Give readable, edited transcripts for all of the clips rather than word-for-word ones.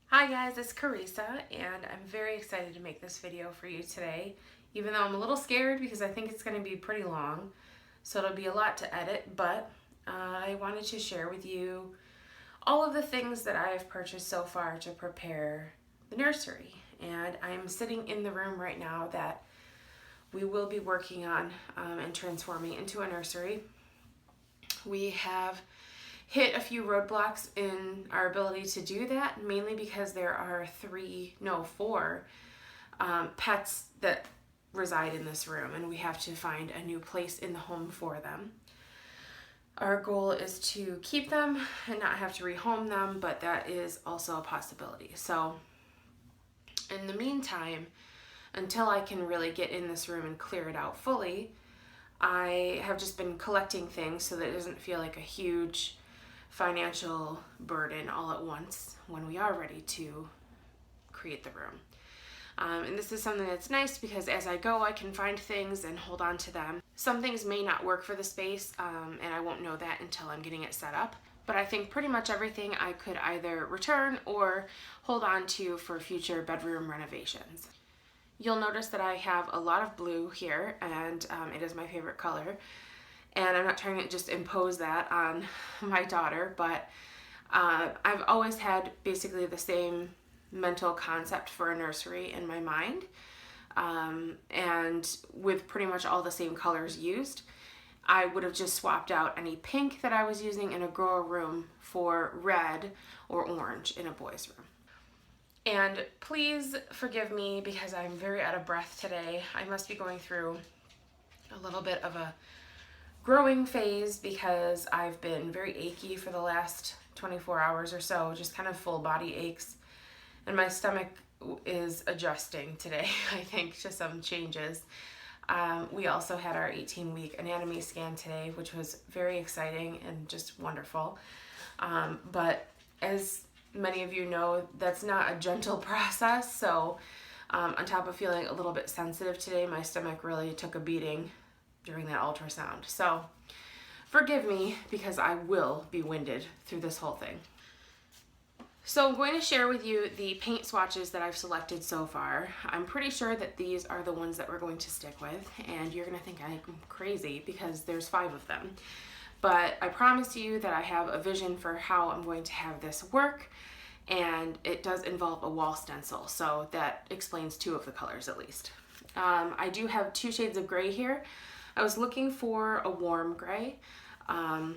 Hi guys, it's Carissa and I'm very excited to make this video for you today, even though I'm a little scared because I think it's going to be pretty long, so it'll be a lot to edit, but I wanted to share with you all of the things that I have purchased so far to prepare the nursery. And I'm sitting in the room right now that we will be working on and transforming into a nursery. We have hit a few roadblocks in our ability to do that, mainly because there are four pets that reside in this room, and we have to find a new place in the home for them. Our goal is to keep them and not have to rehome them, but that is also a possibility. So in the meantime, until I can really get in this room and clear it out fully, I have just been collecting things so that it doesn't feel like a huge financial burden all at once when we are ready to create the room. And this is something that's nice because as I go, I can find things and hold on to them. Some things may not work for the space, and I won't know that until I'm getting it set up. But I think pretty much everything I could either return or hold on to for future bedroom renovations. You'll notice that I have a lot of blue here, and it is my favorite color. And I'm not trying to just impose that on my daughter, but I've always had basically the same mental concept for a nursery in my mind, and with pretty much all the same colors used. I would have just swapped out any pink that I was using in a grower room for red or orange in a boys room. And please forgive me because I'm very out of breath today. I must be going through a little bit of a growing phase because I've been very achy for the last 24 hours or so, just kind of full body aches, and my stomach is adjusting today, I think, to some changes. We also had our 18-week anatomy scan today, which was very exciting and just wonderful. But as many of you know, that's not a gentle process, so on top of feeling a little bit sensitive today, my stomach really took a beating during that ultrasound. So forgive me because I will be winded through this whole thing. So I'm going to share with you the paint swatches that I've selected so far. I'm pretty sure that these are the ones that we're going to stick with, and you're going to think I'm crazy because there's 5 of them. But I promise you that I have a vision for how I'm going to have this work, and it does involve a wall stencil, so that explains 2 of the colors at least. I do have 2 shades of gray here. I was looking for a warm gray, a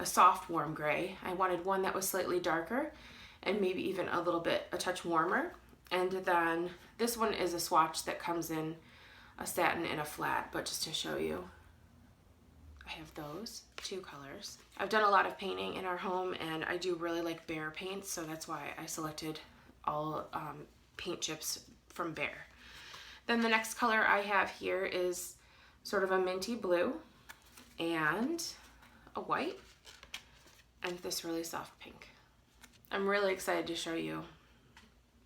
soft warm gray. I wanted one that was slightly darker and maybe even a touch warmer. And then this one is a swatch that comes in a satin and a flat, but just to show you, I have those 2 colors. I've done a lot of painting in our home, and I do really like Behr Paints, so that's why I selected all paint chips from Behr. Then the next color I have here is sort of a minty blue and a white and this really soft pink. I'm really excited to show you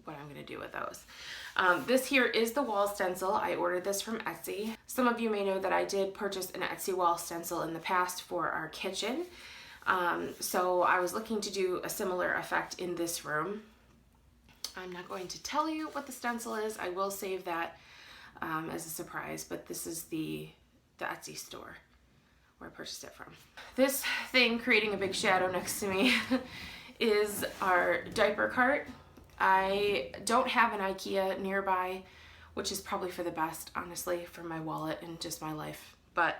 what I'm going to do with those. This here is the wall stencil. I ordered this from Etsy. Some of you may know that I did purchase an Etsy wall stencil in the past for our kitchen. So I was looking to do a similar effect in this room. I'm not going to tell you what the stencil is. I will save that as a surprise, but this is the Etsy store where I purchased it from. This thing creating a big shadow next to me is our diaper cart. I don't have an IKEA nearby, which is probably for the best, honestly, for my wallet and just my life. But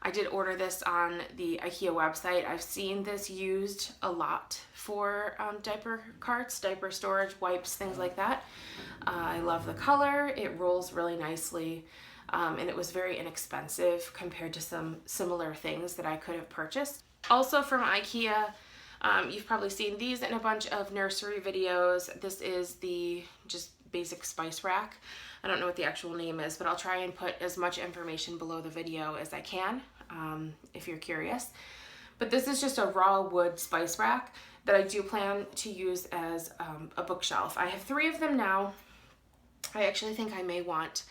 I did order this on the IKEA website. I've seen this used a lot for diaper carts, diaper storage, wipes, things like that. I love the color. It rolls really nicely, and it was very inexpensive compared to some similar things that I could have purchased. Also from IKEA, you've probably seen these in a bunch of nursery videos. This is the just basic spice rack. I don't know what the actual name is, but I'll try and put as much information below the video as I can, if you're curious. But this is just a raw wood spice rack that I do plan to use as a bookshelf. I have 3 of them now. I actually think I may want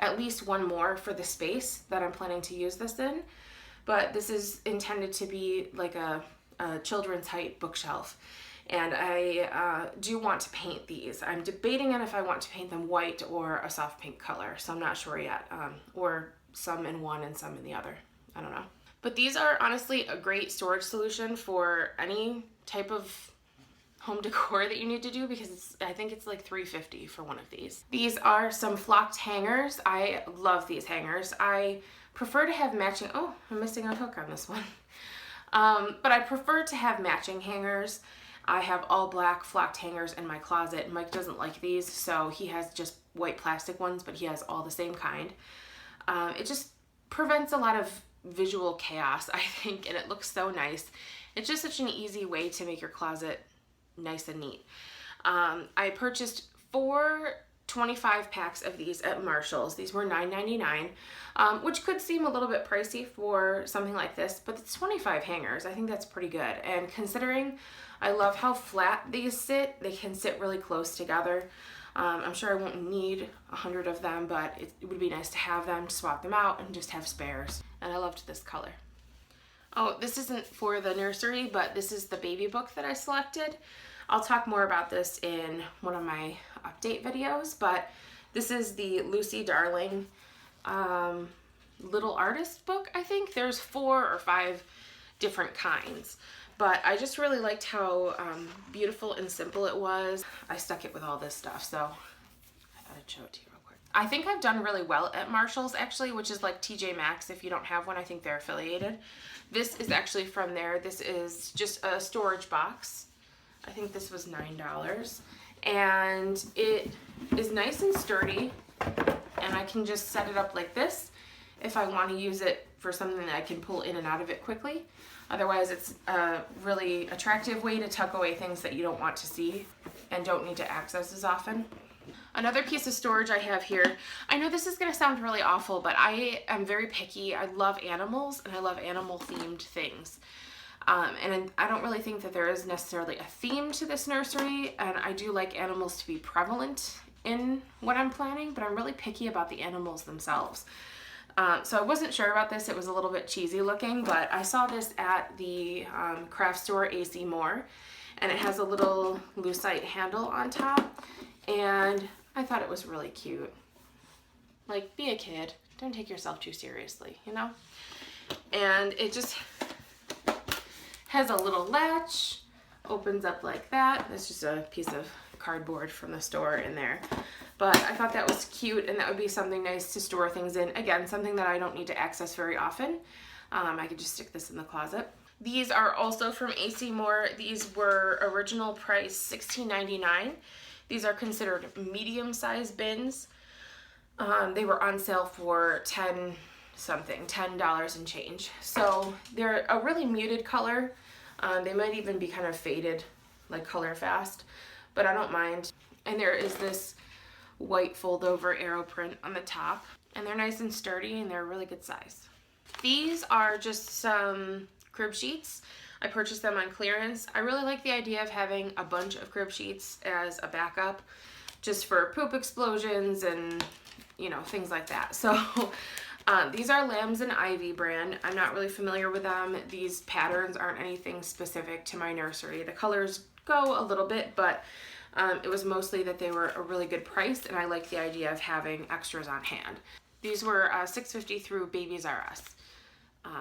at least 1 more for the space that I'm planning to use this in. But this is intended to be like a children's height bookshelf. and I do want to paint these. I'm debating on if I want to paint them white or a soft pink color, so I'm not sure yet, or some in one and some in the other. I don't know. But these are honestly a great storage solution for any type of home decor that you need to do, because I think it's like $3.50 for one of these. These are some flocked hangers. I love these hangers. I prefer to have matching, oh, I'm missing a hook on this one. But I prefer to have matching hangers. I have all black flocked hangers in my closet. Mike doesn't like these, so he has just white plastic ones, but he has all the same kind. It just prevents a lot of visual chaos, I think, and it looks so nice. It's just such an easy way to make your closet nice and neat. I purchased 4 25 packs of these at Marshall's. These were $9.99, which could seem a little bit pricey for something like this, but it's 25 hangers. I think that's pretty good. And considering I love how flat these sit, they can sit really close together. I'm sure I won't need 100 of them, but it would be nice to have them, to swap them out, and just have spares. And I loved this color. Oh, this isn't for the nursery, but this is the baby book that I selected. I'll talk more about this in one of my update videos, but this is the Lucy Darling Little Artist book, I think. There's 4 or 5 different kinds, but I just really liked how beautiful and simple it was. I stuck it with all this stuff, so I thought I'd show it to you real quick. I think I've done really well at Marshall's, actually, which is like TJ Maxx. If you don't have one, I think they're affiliated. This is actually from there. This is just a storage box. I think this was $9, and it is nice and sturdy, and I can just set it up like this if I want to use it for something that I can pull in and out of it quickly. Otherwise, it's a really attractive way to tuck away things that you don't want to see and don't need to access as often. Another piece of storage I have here, I know this is going to sound really awful, but I am very picky. I love animals, and I love animal themed things. And I don't really think that there is necessarily a theme to this nursery, and I do like animals to be prevalent in what I'm planning, but I'm really picky about the animals themselves. So I wasn't sure about this. It was a little bit cheesy looking, but I saw this at the craft store AC Moore, and it has a little lucite handle on top, and I thought it was really cute. Like, be a kid. Don't take yourself too seriously, you know? And it just has a little latch, opens up like that. It's just a piece of cardboard from the store in there. But I thought that was cute, and that would be something nice to store things in. Again, something that I don't need to access very often. I could just stick this in the closet. These are also from AC Moore. These were original price $16.99. These are considered medium-sized bins. They were on sale for $10 and change. So they're a really muted color. They might even be kind of faded, like Color Fast, but I don't mind. And there is this white fold-over arrow print on the top, and they're nice and sturdy, and they're a really good size. These are just some crib sheets. I purchased them on clearance. I really like the idea of having a bunch of crib sheets as a backup, just for poop explosions and, you know, things like that. So these are Lambs and Ivy brand. I'm not really familiar with them. These patterns aren't anything specific to my nursery. The colors go a little bit, but it was mostly that they were a really good price, and I like the idea of having extras on hand. These were $6.50 through Babies R Us,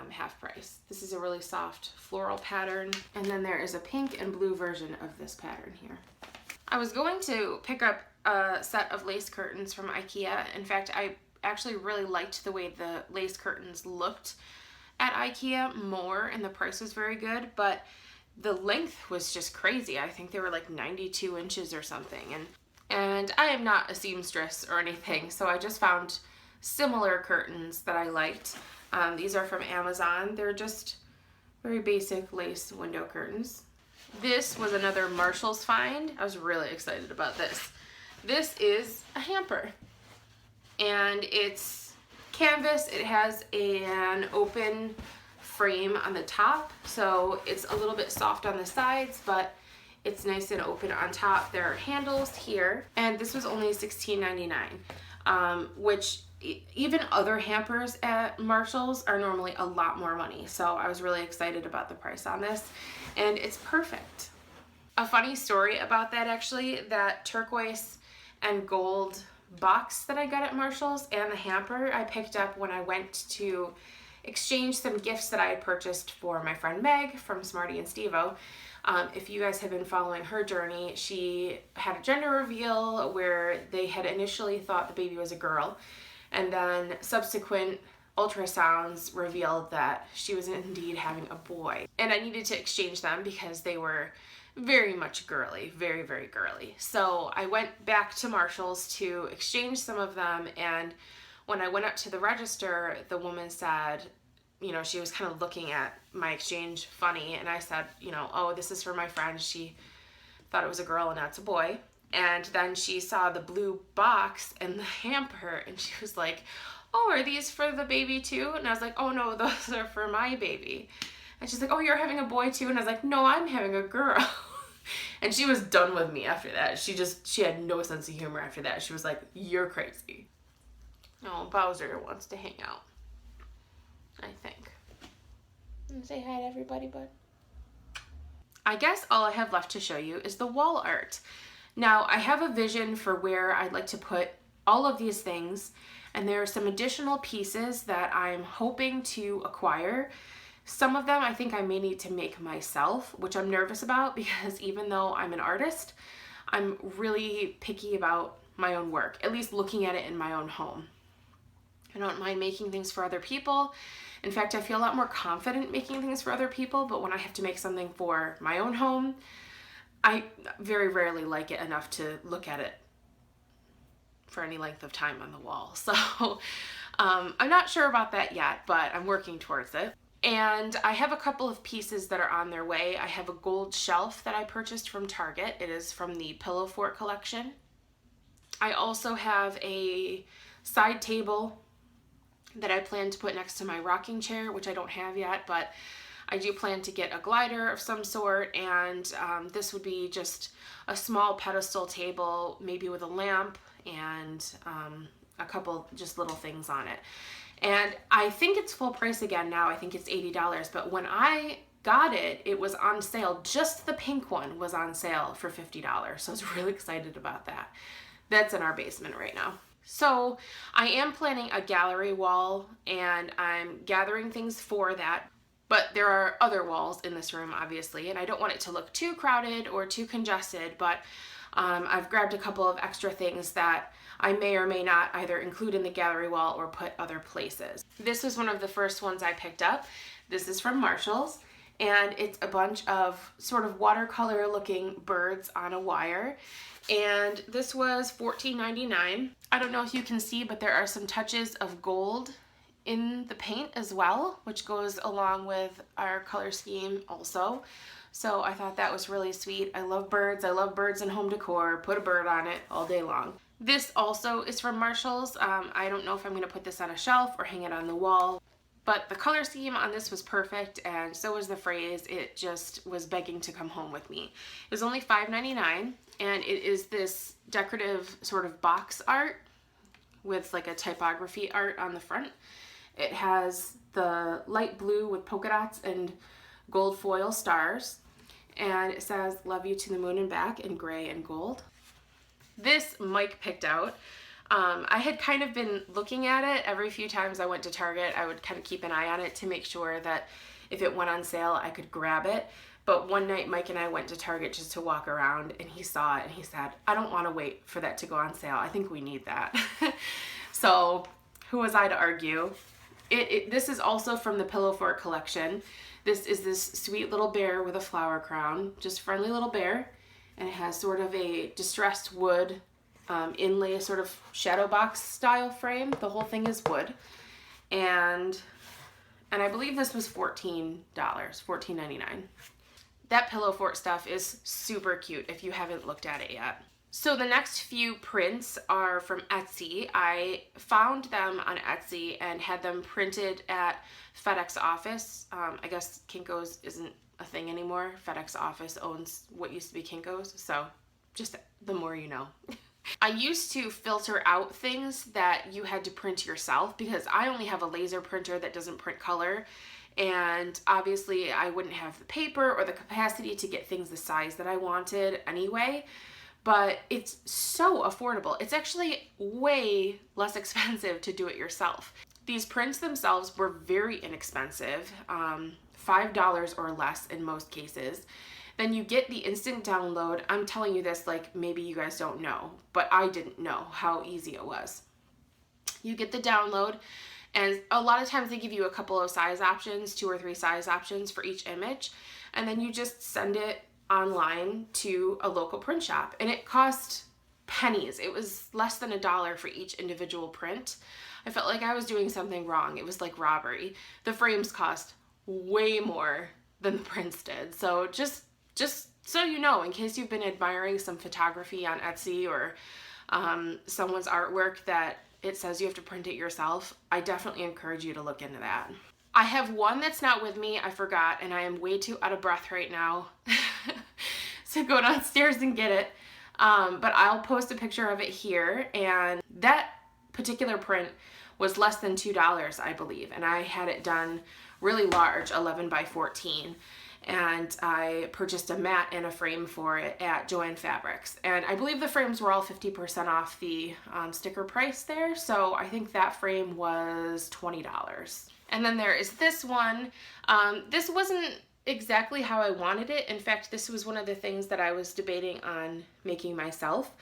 half price. This is a really soft floral pattern, and then there is a pink and blue version of this pattern here. I was going to pick up a set of lace curtains from IKEA. In fact, I actually really liked the way the lace curtains looked at IKEA more, and the price was very good, but the length was just crazy. I think they were like 92 inches or something, and I am not a seamstress or anything, so I just found similar curtains that I liked. These are from Amazon. They're just very basic lace window curtains. This was another Marshall's find. I was really excited about this. This is a hamper, and it's canvas. It has an open frame on the top, so it's a little bit soft on the sides, but it's nice and open on top. There are handles here, and this was only $16.99, which even other hampers at Marshall's are normally a lot more money, so I was really excited about the price on this, and it's perfect. A funny story about that, actually, that turquoise and gold box that I got at Marshall's and the hamper I picked up when I went to exchange some gifts that I had purchased for my friend Meg from Smarty and Stevo. If you guys have been following her journey, she had a gender reveal where they had initially thought the baby was a girl, and then subsequent ultrasounds revealed that she was indeed having a boy. And I needed to exchange them because they were very much girly, very, very girly. So I went back to Marshall's to exchange some of them, and when I went up to the register, the woman said, you know, she was kind of looking at my exchange funny, and I said, you know, oh, this is for my friend. She thought it was a girl and now it's a boy. And then she saw the blue box and the hamper, and she was like, oh, are these for the baby too? And I was like, oh no, those are for my baby. And she's like, oh, you're having a boy too? And I was like, no, I'm having a girl. And she was done with me after that. She had no sense of humor after that. She was like, you're crazy. Oh, Bowser wants to hang out, I think. Say hi to everybody, bud. I guess all I have left to show you is the wall art. Now, I have a vision for where I'd like to put all of these things, and there are some additional pieces that I'm hoping to acquire. Some of them I think I may need to make myself, which I'm nervous about because even though I'm an artist, I'm really picky about my own work, at least looking at it in my own home. I don't mind making things for other people. In fact, I feel a lot more confident making things for other people, but when I have to make something for my own home, I very rarely like it enough to look at it for any length of time on the wall. So I'm not sure about that yet, but I'm working towards it. And I have a couple of pieces that are on their way. I have a gold shelf that I purchased from Target. It is from the Pillow Fort collection. I also have a side table that I plan to put next to my rocking chair, which I don't have yet, but I do plan to get a glider of some sort, and this would be just a small pedestal table, maybe with a lamp and a couple just little things on it. And I think it's full price again now. I think it's $80, but when I got it, it was on sale. Just the pink one was on sale for $50, so I was really excited about that. That's in our basement right now. So I am planning a gallery wall, and I'm gathering things for that. But there are other walls in this room, obviously, and I don't want it to look too crowded or too congested, but I've grabbed a couple of extra things that I may or may not either include in the gallery wall or put other places. This was one of the first ones I picked up. This is from Marshall's, and it's a bunch of sort of watercolor looking birds on a wire. And this was $14.99. I don't know if you can see, but there are some touches of gold in the paint as well, which goes along with our color scheme also. So I thought that was really sweet. I love birds. I love birds in home decor. Put a bird on it all day long. This also is from Marshall's. I don't know if I'm going to put this on a shelf or hang it on the wall, but the color scheme on this was perfect, and so was the phrase. It just was begging to come home with me. It was only $5.99, and it is this decorative sort of box art with like a typography art on the front. It has the light blue with polka dots and gold foil stars, and it says "Love you to the moon and back" in gray and gold. This Mike picked out. I had kind of been looking at it every few times I went to Target. I would kind of keep an eye on it to make sure that if it went on sale, I could grab it. But one night, Mike and I went to Target just to walk around, and he saw it, and he said, I don't want to wait for that to go on sale. I think we need that. So who was I to argue? This is also from the Pillow Fort collection. This is this sweet little bear with a flower crown, just friendly little bear, and it has sort of a distressed wood inlay, sort of shadow box style frame. The whole thing is wood, and I believe this was $14, $14.99. That Pillow Fort stuff is super cute if you haven't looked at it yet. So the next few prints are from Etsy. I found them on Etsy and had them printed at FedEx Office. I guess Kinko's isn't a thing anymore. FedEx Office owns what used to be Kinko's, so just the more you know. I used to filter out things that you had to print yourself because I only have a laser printer that doesn't print color, And obviously I wouldn't have the paper or the capacity to get things the size that I wanted anyway, but it's so affordable. It's actually way less expensive to do it yourself. These prints themselves were very inexpensive, $5 or less in most cases. Then you get the instant download. I'm telling you this like maybe you guys don't know, but I didn't know how easy it was. You get the download, and a lot of times they give you a couple of size options, 2 or 3 size options for each image, and then you just send it online to a local print shop, and it cost pennies. It was less than $1 for each individual print. I felt like I was doing something wrong. It was like robbery. The frames cost way more than the prints did. So just so you know, in case you've been admiring some photography on Etsy or someone's artwork that it says you have to print it yourself, I definitely encourage you to look into that. I have one that's not with me, I forgot, and I am way too out of breath right now to go downstairs and get it. But I'll post a picture of it here, and that particular print was less than $2, I believe, and I had it done really large, 11 by 14, and I purchased a mat and a frame for it at JoAnn Fabrics, and I believe the frames were all 50% off the sticker price there, so I think that frame was $20. And then there is this one. This wasn't exactly how I wanted it. In fact, this was one of the things that I was debating on making myself,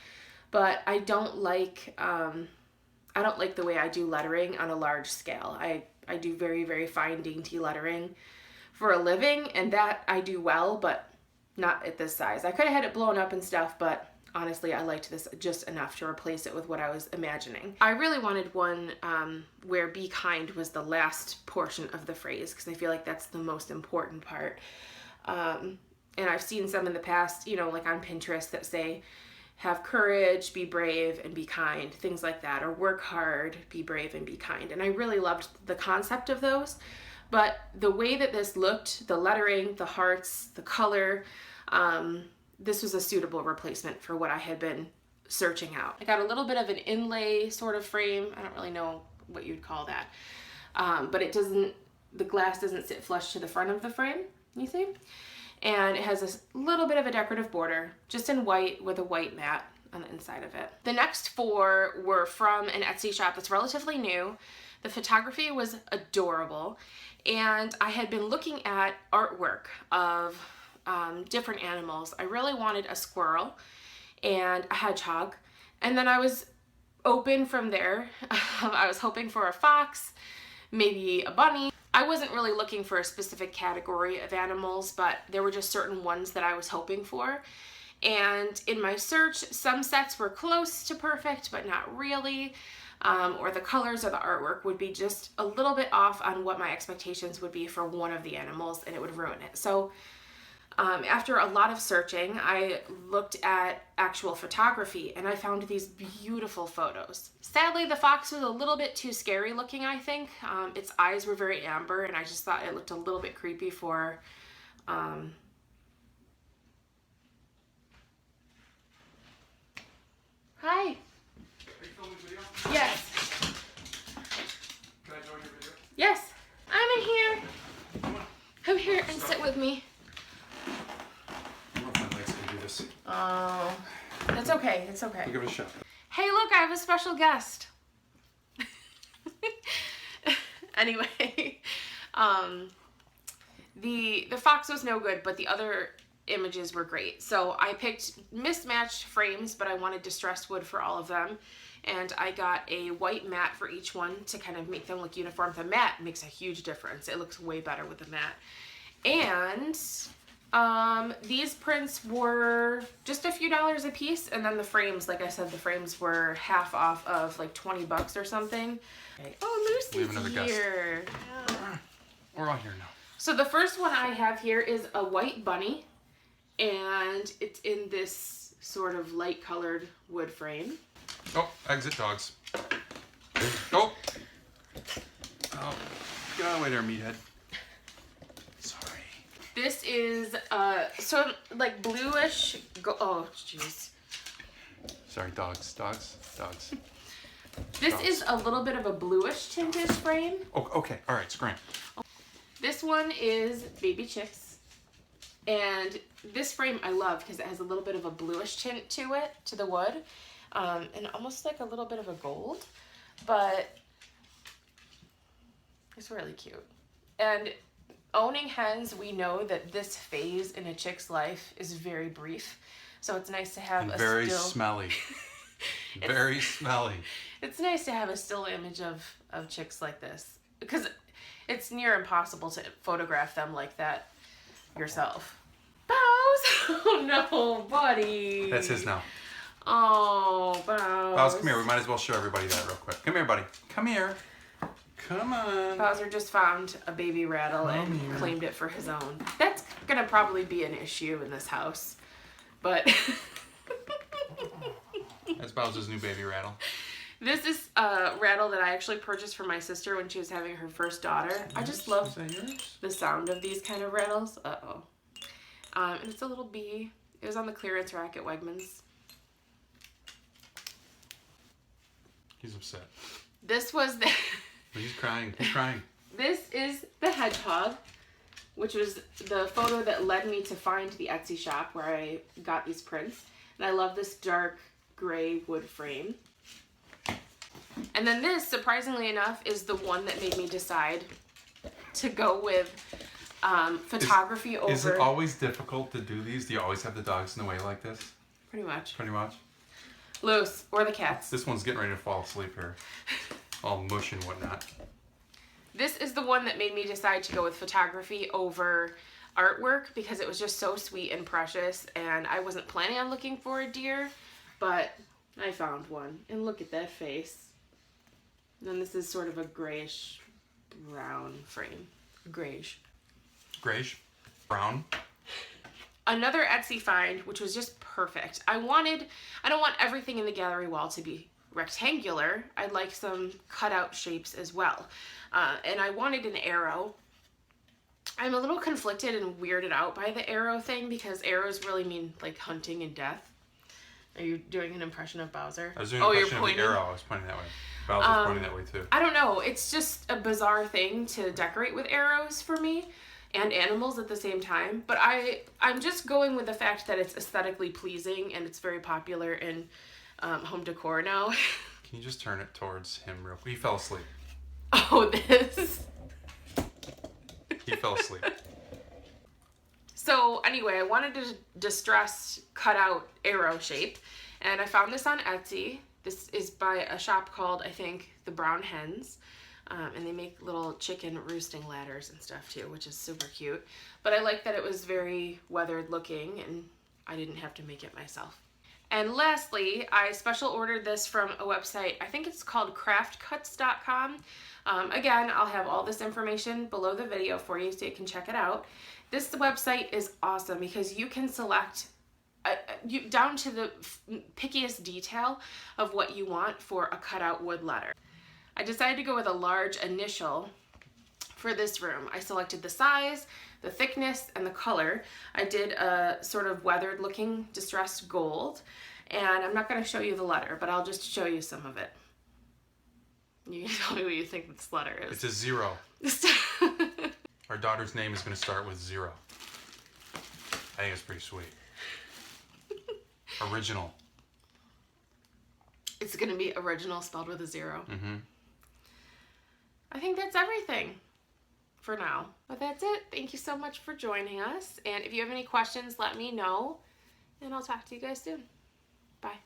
but I don't like the way I do lettering on a large scale. I do very, very fine, dainty lettering for a living, and that I do well, but not at this size. I could have had it blown up and stuff, but honestly, I liked this just enough to replace it with what I was imagining. I really wanted one where be kind was the last portion of the phrase, because I feel like that's the most important part. And I've seen some in the past, you know, like on Pinterest that say, have courage, be brave, and be kind, things like that, or work hard, be brave, and be kind. And I really loved the concept of those, but the way that this looked, the lettering, the hearts, the color, this was a suitable replacement for what I had been searching out. I got a little bit of an inlay sort of frame. I don't really know what you'd call that, but the glass doesn't sit flush to the front of the frame, you see? And it has a little bit of a decorative border, just in white with a white mat on the inside of it. The next 4 were from an Etsy shop that's relatively new. The photography was adorable, and I had been looking at artwork of different animals. I really wanted a squirrel and a hedgehog, and then I was open from there. I was hoping for a fox, maybe a bunny. I wasn't really looking for a specific category of animals, but there were just certain ones that I was hoping for. And in my search, some sets were close to perfect, but not really. Or the colors or the artwork would be just a little bit off on what my expectations would be for one of the animals, and it would ruin it. So after a lot of searching, I looked at actual photography, and I found these beautiful photos. Sadly, the fox was a little bit too scary looking, I think. Its eyes were very amber, and I just thought it looked a little bit creepy for... Hi. Are you filming video? Yes. Can I join your video? Yes. I'm in here. Come here and sit with me. I don't know if my legs can do this. Oh, it's okay. It's okay. We'll give it a shot. Hey, look, I have a special guest. Anyway, the fox was no good, but the other images were great. So I picked mismatched frames, but I wanted distressed wood for all of them. And I got a white mat for each one to kind of make them look uniform. The mat makes a huge difference. It looks way better with the mat. And these prints were just a few dollars a piece, and then the frames, like I said, the frames were half off of like 20 bucks or something. Okay. Oh, Lucy's here. Yeah. We're all here now. So the first one I have here is a white bunny, and it's in this sort of light colored wood frame. Oh, exit dogs. Oh. Oh, get out of the way there, meathead. Sorry. This is sort of like bluish. Oh, jeez. Sorry, dogs. This is a little bit of a bluish tinted frame. Oh, okay. All right, scram. This one is baby chicks. And this frame I love because it has a little bit of a bluish tint to it, to the wood. And almost like a little bit of a gold. But it's really cute. And owning hens, we know that this phase in a chick's life is very brief. So it's nice to have and a very still... smelly. Very smelly. It's nice to have a still image of chicks like this. Because it's near impossible to photograph them like that yourself. Bowes! Oh no, buddy. That's his now. Oh, Bowes. Bowes, come here. We might as well show everybody that real quick. Come here, buddy. Come here. Come on. Bowser just found a baby rattle and claimed it for his own. That's gonna probably be an issue in this house. But that's Bowser's new baby rattle. This is a rattle that I actually purchased for my sister when she was having her first daughter. I just love the sound of these kind of rattles. Uh-oh. And it's a little bee. It was on the clearance rack at Wegmans. He's upset. This was the... He's crying. He's crying. This is the hedgehog, which was the photo that led me to find the Etsy shop where I got these prints. And I love this dark gray wood frame. And then this, surprisingly enough, is the one that made me decide to go with photography over... Is it always difficult to do these? Do you always have the dogs in the way like this? Pretty much. Pretty much. Loose. Or the cats. This one's getting ready to fall asleep here. All mush and whatnot. This is the one that made me decide to go with photography over artwork because it was just so sweet and precious, and I wasn't planning on looking for a deer, but I found one. And look at that face. And then this is sort of a grayish brown frame. Grayish. Grayish? Brown? Another Etsy find, which was just perfect. I don't want everything in the gallery wall to be rectangular. I'd like some cutout shapes as well. And I wanted an arrow. I'm a little conflicted and weirded out by the arrow thing because arrows really mean like hunting and death. Are you doing an impression of Bowser? I was doing an impression of the arrow. I was pointing that way. Bowser's pointing that way too. I don't know. It's just a bizarre thing to decorate with arrows for me and animals at the same time. But I'm just going with the fact that it's aesthetically pleasing and it's very popular in home decor now. Can you just turn it towards him real quick? He fell asleep. Oh, this. He fell asleep. So anyway, I wanted a distressed cutout arrow shape, and I found this on Etsy. This is by a shop called, I think, The Brown Hens, and they make little chicken roosting ladders and stuff too, which is super cute. But I like that it was very weathered looking, and I didn't have to make it myself. And lastly, I special ordered this from a website, I think it's called craftcuts.com. Again, I'll have all this information below the video for you so you can check it out. This website is awesome because you can select down to the pickiest detail of what you want for a cutout wood letter. I decided to go with a large initial for this room. I selected the size, the thickness, and the color. I did a sort of weathered looking distressed gold, and I'm not going to show you the letter, but I'll just show you some of it. You can tell me what you think this letter is. It's a 0. Our daughter's name is going to start with 0. I think it's pretty sweet. Original. It's going to be original spelled with a 0. Mm-hmm. I think that's everything for now. But that's it. Thank you so much for joining us. And if you have any questions, let me know. And I'll talk to you guys soon. Bye.